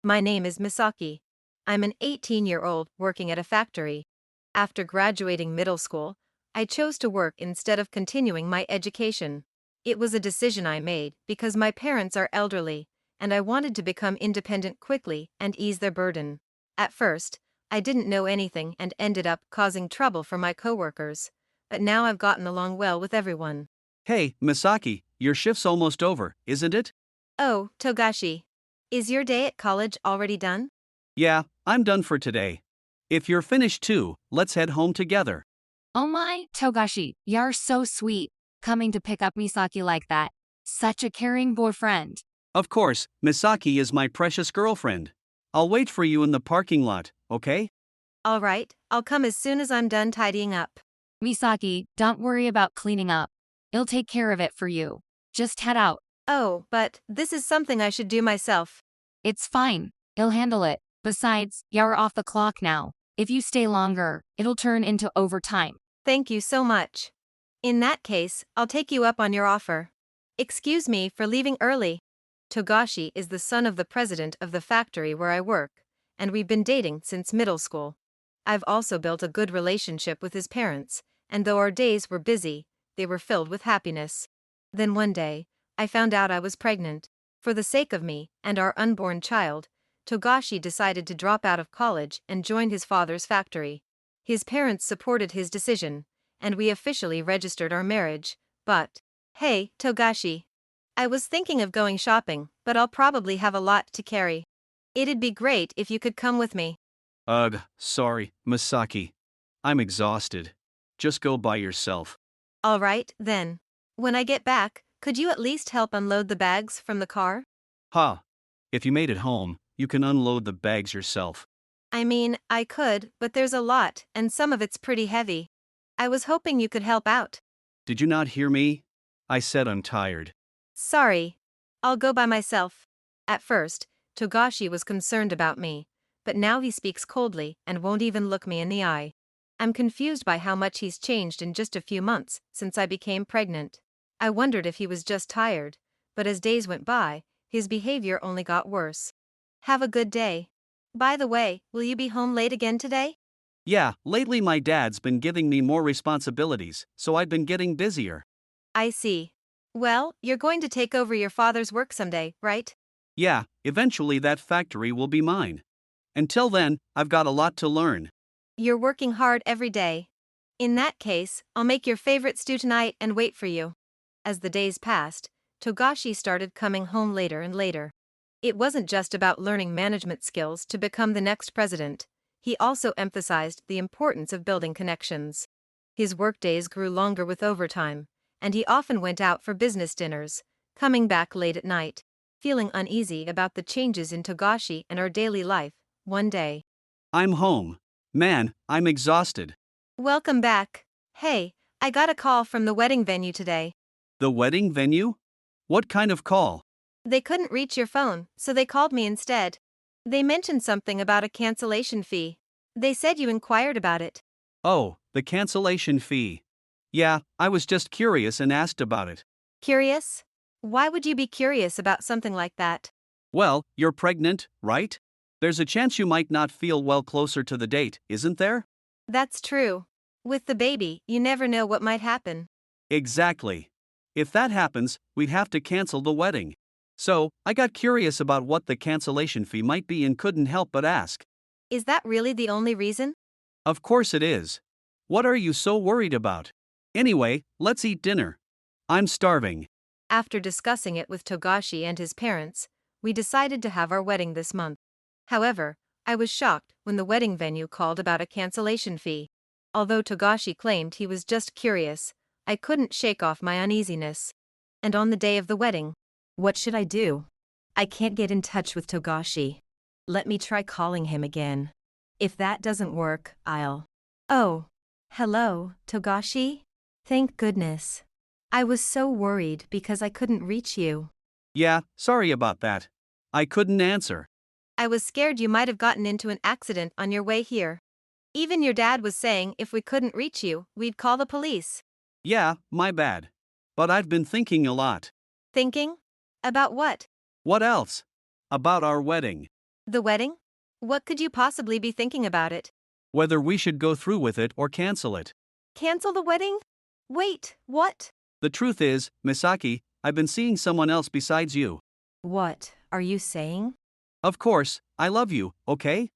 My name is Misaki. I'm an 18-year-old working at a factory. After graduating middle school, I chose to work instead of continuing my education. It was a decision I made because my parents are elderly, and I wanted to become independent quickly and ease their burden. At first, I didn't know anything and ended up causing trouble for my coworkers, but now I've gotten along well with everyone. Hey, Misaki, your shift's almost over, isn't it? Oh, Togashi. Is your day at college already done? Yeah, I'm done for today. If you're finished too, let's head home together. Oh my, Togashi, you're so sweet, coming to pick up Misaki like that. Such a caring boyfriend. Of course, Misaki is my precious girlfriend. I'll wait for you in the parking lot, okay? All right, I'll come as soon as I'm done tidying up. Misaki, don't worry about cleaning up. I'll take care of it for you. Just head out. Oh, but this is something I should do myself. It's fine. I'll handle it. Besides, you're off the clock now. If you stay longer, it'll turn into overtime. Thank you so much. In that case, I'll take you up on your offer. Excuse me for leaving early. Togashi is the son of the president of the factory where I work, and we've been dating since middle school. I've also built a good relationship with his parents, and though our days were busy, they were filled with happiness. Then one day, I found out I was pregnant. For the sake of me and our unborn child, Togashi decided to drop out of college and join his father's factory. His parents supported his decision, and we officially registered our marriage, but, hey, Togashi. I was thinking of going shopping, but I'll probably have a lot to carry. It'd be great if you could come with me. Ugh, sorry, Misaki. I'm exhausted. Just go by yourself. All right, then. When I get back, could you at least help unload the bags from the car? Ha! If you made it home, you can unload the bags yourself. I mean, I could, but there's a lot, and some of it's pretty heavy. I was hoping you could help out. Did you not hear me? I said I'm tired. Sorry. I'll go by myself. At first, Togashi was concerned about me, but now he speaks coldly and won't even look me in the eye. I'm confused by how much he's changed in just a few months since I became pregnant. I wondered if he was just tired, but as days went by, his behavior only got worse. Have a good day. By the way, will you be home late again today? Yeah, lately my dad's been giving me more responsibilities, so I've been getting busier. I see. Well, you're going to take over your father's work someday, right? Yeah, eventually that factory will be mine. Until then, I've got a lot to learn. You're working hard every day. In that case, I'll make your favorite stew tonight and wait for you. As the days passed, Togashi started coming home later and later. It wasn't just about learning management skills to become the next president. He also emphasized the importance of building connections. His workdays grew longer with overtime, and he often went out for business dinners, coming back late at night. Feeling uneasy about the changes in Togashi and our daily life, one day. I'm home. Man, I'm exhausted. Welcome back. Hey, I got a call from the wedding venue today. The wedding venue? What kind of call? They couldn't reach your phone, so they called me instead. They mentioned something about a cancellation fee. They said you inquired about it. Oh, the cancellation fee. Yeah, I was just curious and asked about it. Curious? Why would you be curious about something like that? Well, you're pregnant, right? There's a chance you might not feel well closer to the date, isn't there? That's true. With the baby, you never know what might happen. Exactly. If that happens, we'd have to cancel the wedding. So, I got curious about what the cancellation fee might be and couldn't help but ask. Is that really the only reason? Of course it is. What are you so worried about? Anyway, let's eat dinner. I'm starving. After discussing it with Togashi and his parents, we decided to have our wedding this month. However, I was shocked when the wedding venue called about a cancellation fee. Although Togashi claimed he was just curious, I couldn't shake off my uneasiness. And on the day of the wedding, what should I do? I can't get in touch with Togashi. Let me try calling him again. If that doesn't work, I'll... Oh, hello, Togashi? Thank goodness. I was so worried because I couldn't reach you. Yeah, sorry about that. I couldn't answer. I was scared you might have gotten into an accident on your way here. Even your dad was saying if we couldn't reach you, we'd call the police. Yeah, my bad. But I've been thinking a lot. Thinking? About what? What else? About our wedding. The wedding? What could you possibly be thinking about it? Whether we should go through with it or cancel it. Cancel the wedding? Wait, what? The truth is, Misaki, I've been seeing someone else besides you. What are you saying? Of course, I love you, okay?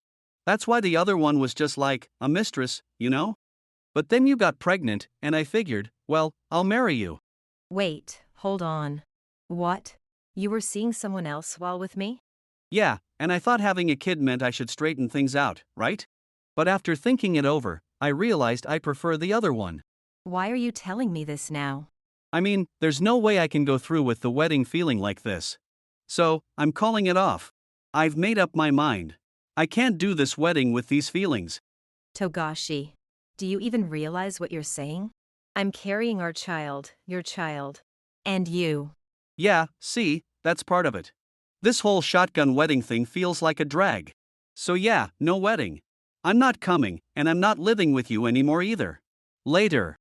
That's why the other one was just like a mistress, you know? But then you got pregnant, and I figured, well, I'll marry you. Wait, hold on. What? You were seeing someone else while with me? Yeah, and I thought having a kid meant I should straighten things out, right? But after thinking it over, I realized I prefer the other one. Why are you telling me this now? I mean, there's no way I can go through with the wedding feeling like this. So, I'm calling it off. I've made up my mind. I can't do this wedding with these feelings. Togashi, do you even realize what you're saying? I'm carrying our child, your child. And you. Yeah, see, that's part of it. This whole shotgun wedding thing feels like a drag. So yeah, no wedding. I'm not coming, and I'm not living with you anymore either. Later.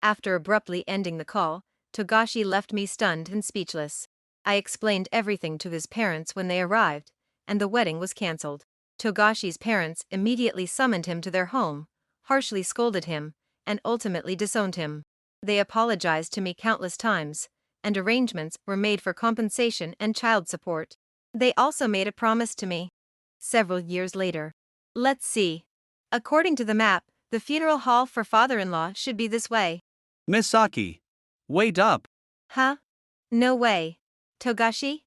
After abruptly ending the call, Togashi left me stunned and speechless. I explained everything to his parents when they arrived, and the wedding was cancelled. Togashi's parents immediately summoned him to their home, harshly scolded him, and ultimately disowned him. They apologized to me countless times, and arrangements were made for compensation and child support. They also made a promise to me. Several years later. Let's see. According to the map, the funeral hall for father-in-law should be this way. Misaki. Wait up. Huh? No way. Togashi?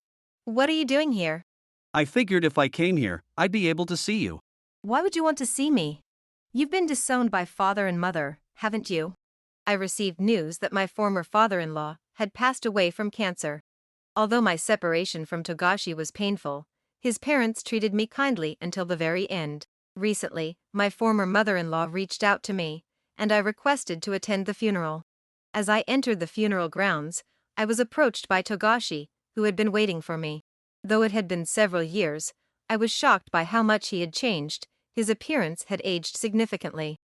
What are you doing here? I figured if I came here, I'd be able to see you. Why would you want to see me? You've been disowned by father and mother, haven't you? I received news that my former father-in-law had passed away from cancer. Although my separation from Togashi was painful, his parents treated me kindly until the very end. Recently, my former mother-in-law reached out to me, and I requested to attend the funeral. As I entered the funeral grounds, I was approached by Togashi, who had been waiting for me. Though it had been several years, I was shocked by how much he had changed. His appearance had aged significantly.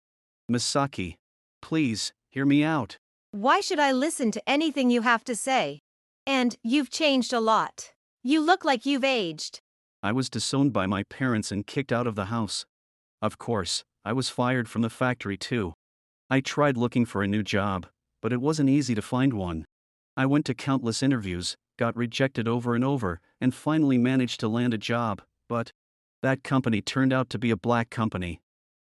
Misaki. Please, hear me out. Why should I listen to anything you have to say? And you've changed a lot. You look like you've aged. I was disowned by my parents and kicked out of the house. Of course, I was fired from the factory too. I tried looking for a new job, but it wasn't easy to find one. I went to countless interviews, got rejected over and over, and finally managed to land a job, but that company turned out to be a black company.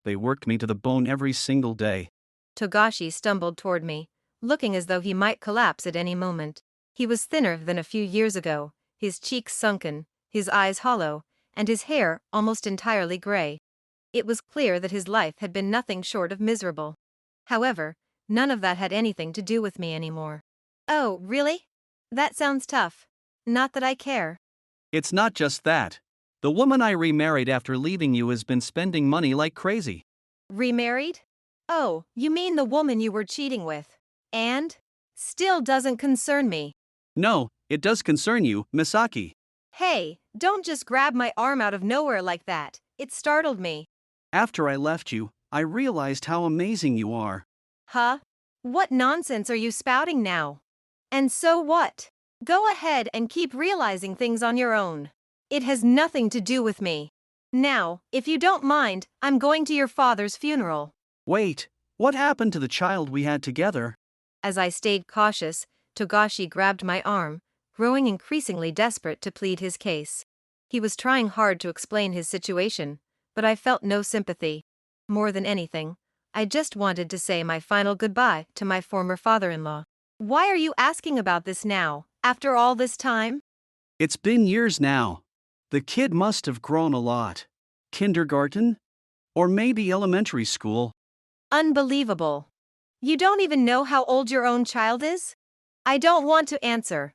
They worked me to the bone every single day. Togashi stumbled toward me, looking as though he might collapse at any moment. He was thinner than a few years ago, his cheeks sunken, his eyes hollow, and his hair almost entirely gray. It was clear that his life had been nothing short of miserable. However, none of that had anything to do with me anymore. Oh, really? That sounds tough. Not that I care. It's not just that. The woman I remarried after leaving you has been spending money like crazy. Remarried? Oh, you mean the woman you were cheating with. And? Still doesn't concern me. No, it does concern you, Misaki. Hey, don't just grab my arm out of nowhere like that. It startled me. After I left you, I realized how amazing you are. Huh? What nonsense are you spouting now? And so what? Go ahead and keep realizing things on your own. It has nothing to do with me. Now, if you don't mind, I'm going to your father's funeral. Wait, what happened to the child we had together? As I stayed cautious, Togashi grabbed my arm, growing increasingly desperate to plead his case. He was trying hard to explain his situation, but I felt no sympathy. More than anything, I just wanted to say my final goodbye to my former father-in-law. Why are you asking about this now, after all this time? It's been years now. The kid must have grown a lot. Kindergarten? Or maybe elementary school. Unbelievable. You don't even know how old your own child is? I don't want to answer.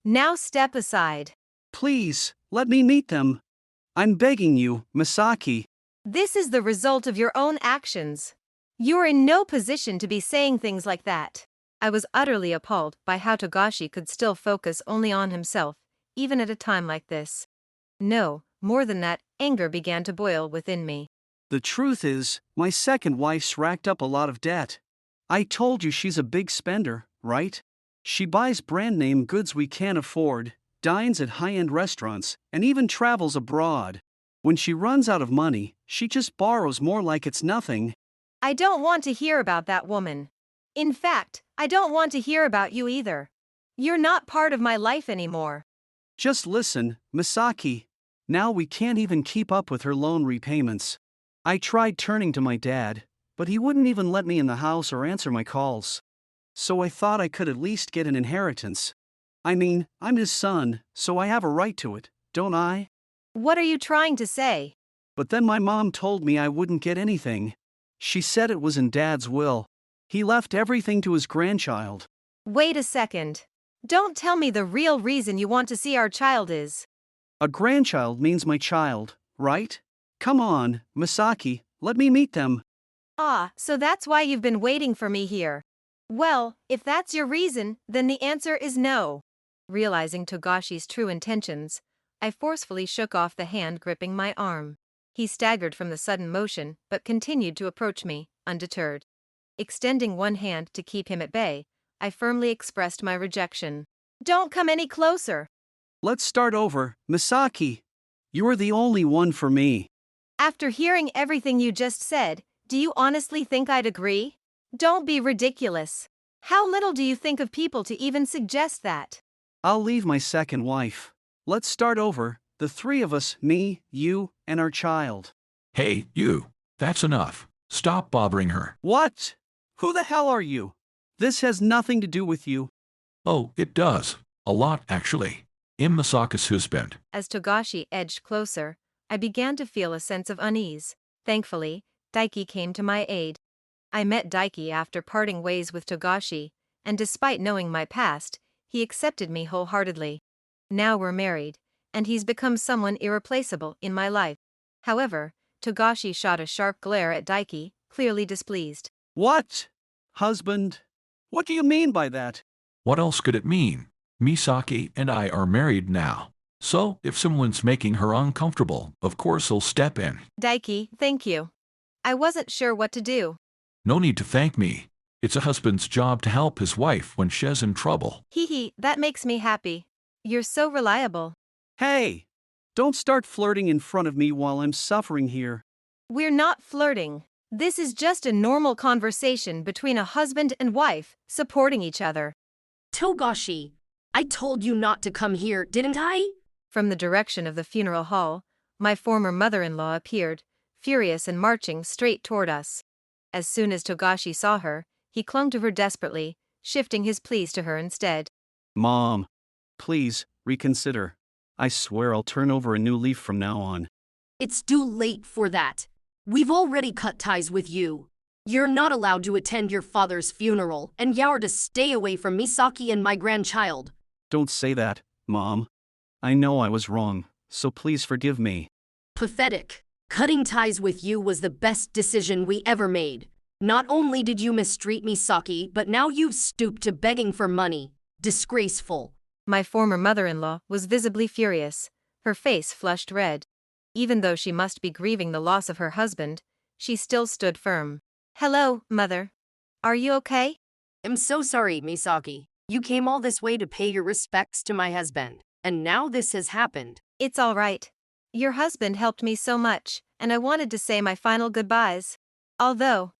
Now step aside. Please, let me meet them. I'm begging you, Misaki. This is the result of your own actions. You're in no position to be saying things like that. I was utterly appalled by how Togashi could still focus only on himself, even at a time like this. No, more than that, anger began to boil within me. The truth is, my second wife's racked up a lot of debt. I told you she's a big spender, right? She buys brand name goods we can't afford, dines at high-end restaurants, and even travels abroad. When she runs out of money, she just borrows more like it's nothing. I don't want to hear about that woman. In fact, I don't want to hear about you either. You're not part of my life anymore. Just listen, Misaki. Now we can't even keep up with her loan repayments. I tried turning to my dad, but he wouldn't even let me in the house or answer my calls. So I thought I could at least get an inheritance. I mean, I'm his son, so I have a right to it, don't I? What are you trying to say? But then my mom told me I wouldn't get anything. She said it was in Dad's will. He left everything to his grandchild. Wait a second. Don't tell me the real reason you want to see our child is. A grandchild means my child, right? Come on, Misaki, let me meet them. Ah, so that's why you've been waiting for me here. Well, if that's your reason, then the answer is no. Realizing Togashi's true intentions, I forcefully shook off the hand gripping my arm. He staggered from the sudden motion but continued to approach me, undeterred. Extending one hand to keep him at bay, I firmly expressed my rejection. Don't come any closer. Let's start over, Misaki. You're the only one for me. After hearing everything you just said, do you honestly think I'd agree? Don't be ridiculous. How little do you think of people to even suggest that? I'll leave my second wife. Let's start over, the three of us, me, you, and our child. Hey, you. That's enough. Stop bothering her. What? Who the hell are you? This has nothing to do with you. Oh, it does. A lot, actually. I'm Misaka's husband. As Togashi edged closer, I began to feel a sense of unease. Thankfully, Daiki came to my aid. I met Daiki after parting ways with Togashi, and despite knowing my past, he accepted me wholeheartedly. Now we're married, and he's become someone irreplaceable in my life. However, Togashi shot a sharp glare at Daiki, clearly displeased. What? Husband? What do you mean by that? What else could it mean? Misaki and I are married now. So, if someone's making her uncomfortable, of course I'll step in. Daiki, thank you. I wasn't sure what to do. No need to thank me. It's a husband's job to help his wife when she's in trouble. Hee, that makes me happy. You're so reliable. Hey! Don't start flirting in front of me while I'm suffering here. We're not flirting. This is just a normal conversation between a husband and wife, supporting each other. Togashi, I told you not to come here, didn't I? From the direction of the funeral hall, my former mother-in-law appeared, furious and marching straight toward us. As soon as Togashi saw her, he clung to her desperately, shifting his pleas to her instead. Mom, please, reconsider. I swear I'll turn over a new leaf from now on. It's too late for that. We've already cut ties with you. You're not allowed to attend your father's funeral, and you're to stay away from Misaki and my grandchild. Don't say that, Mom. I know I was wrong, so please forgive me. Pathetic. Cutting ties with you was the best decision we ever made. Not only did you mistreat Misaki, but now you've stooped to begging for money. Disgraceful. My former mother-in-law was visibly furious, her face flushed red. Even though she must be grieving the loss of her husband, she still stood firm. Hello, Mother. Are you okay? I'm so sorry, Misaki. You came all this way to pay your respects to my husband, and now this has happened. It's all right. Your husband helped me so much, and I wanted to say my final goodbyes. Although,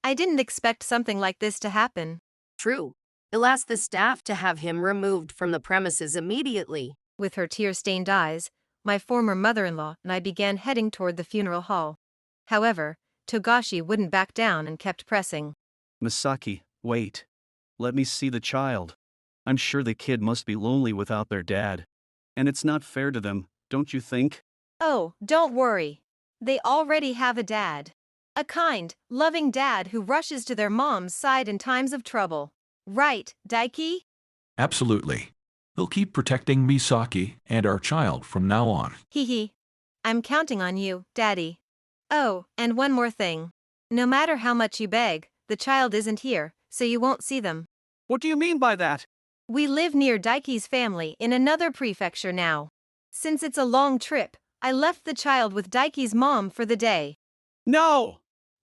I didn't expect something like this to happen. True. I'll ask the staff to have him removed from the premises immediately. With her tear-stained eyes, my former mother-in-law and I began heading toward the funeral hall. However, Togashi wouldn't back down and kept pressing. Misaki, wait. Let me see the child. I'm sure the kid must be lonely without their dad. And it's not fair to them, don't you think? Oh, don't worry. They already have a dad. A kind, loving dad who rushes to their mom's side in times of trouble. Right, Daiki? Absolutely. He'll keep protecting Misaki and our child from now on. Hee. I'm counting on you, Daddy. Oh, and one more thing. No matter how much you beg, the child isn't here, so you won't see them. What do you mean by that? We live near Daiki's family in another prefecture now. Since it's a long trip, I left the child with Daiki's mom for the day. No!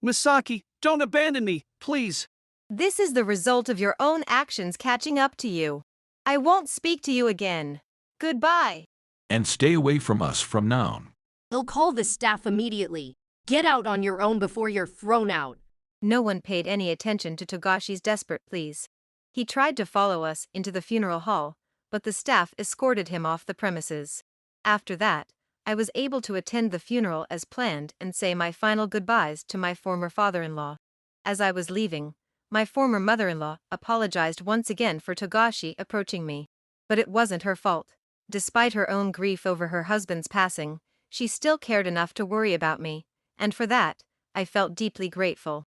Misaki, don't abandon me, please. This is the result of your own actions catching up to you. I won't speak to you again. Goodbye. And stay away from us from now on. I'll call the staff immediately. Get out on your own before you're thrown out. No one paid any attention to Togashi's desperate pleas. He tried to follow us into the funeral hall, but the staff escorted him off the premises. After that, I was able to attend the funeral as planned and say my final goodbyes to my former father-in-law. As I was leaving, my former mother-in-law apologized once again for Togashi approaching me. But it wasn't her fault. Despite her own grief over her husband's passing, she still cared enough to worry about me, and for that, I felt deeply grateful.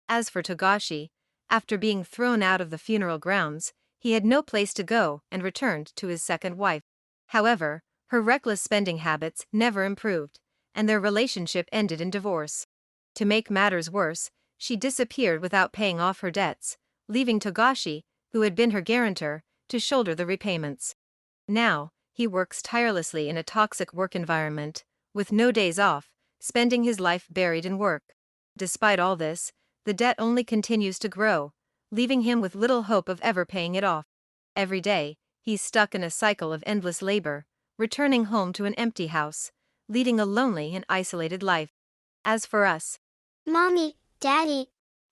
As for Togashi, after being thrown out of the funeral grounds, he had no place to go and returned to his second wife. However, her reckless spending habits never improved, and their relationship ended in divorce. To make matters worse, she disappeared without paying off her debts, leaving Togashi, who had been her guarantor, to shoulder the repayments. Now, he works tirelessly in a toxic work environment, with no days off, spending his life buried in work. Despite all this, the debt only continues to grow, leaving him with little hope of ever paying it off. Every day, he's stuck in a cycle of endless labor, returning home to an empty house, leading a lonely and isolated life. As for us, Mommy, Daddy,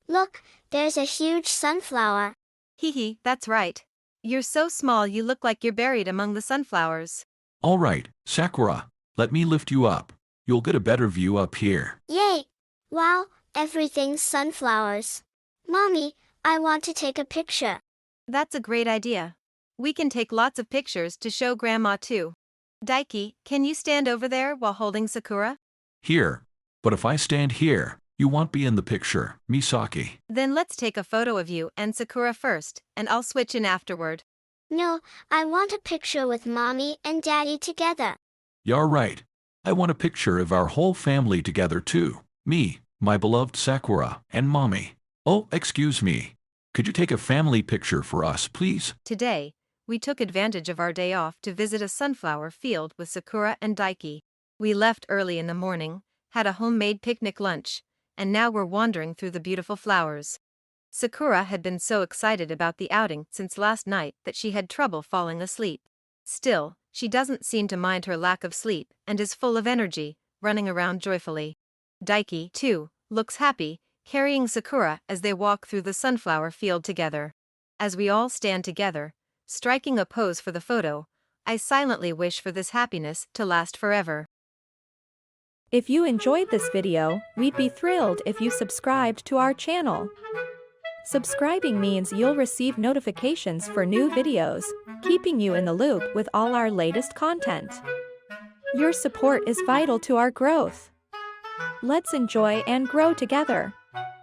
look, there's a huge sunflower. hee, that's right. You're so small you look like you're buried among the sunflowers. All right, Sakura, let me lift you up. You'll get a better view up here. Yay! Wow, everything's sunflowers. Mommy, I want to take a picture. That's a great idea. We can take lots of pictures to show Grandma too. Daiki, can you stand over there while holding Sakura? Here. But if I stand here, you won't be in the picture, Misaki. Then let's take a photo of you and Sakura first, and I'll switch in afterward. No, I want a picture with Mommy and Daddy together. You're right. I want a picture of our whole family together too. Me, my beloved Sakura, and Mommy. Oh, excuse me. Could you take a family picture for us, please? Today, we took advantage of our day off to visit a sunflower field with Sakura and Daiki. We left early in the morning, had a homemade picnic lunch, and now we're wandering through the beautiful flowers. Sakura had been so excited about the outing since last night that she had trouble falling asleep. Still, she doesn't seem to mind her lack of sleep and is full of energy, running around joyfully. Daiki, too, looks happy, carrying Sakura as they walk through the sunflower field together. As we all stand together, striking a pose for the photo, I silently wish for this happiness to last forever. If you enjoyed this video, we'd be thrilled if you subscribed to our channel. Subscribing means you'll receive notifications for new videos, keeping you in the loop with all our latest content. Your support is vital to our growth. Let's enjoy and grow together.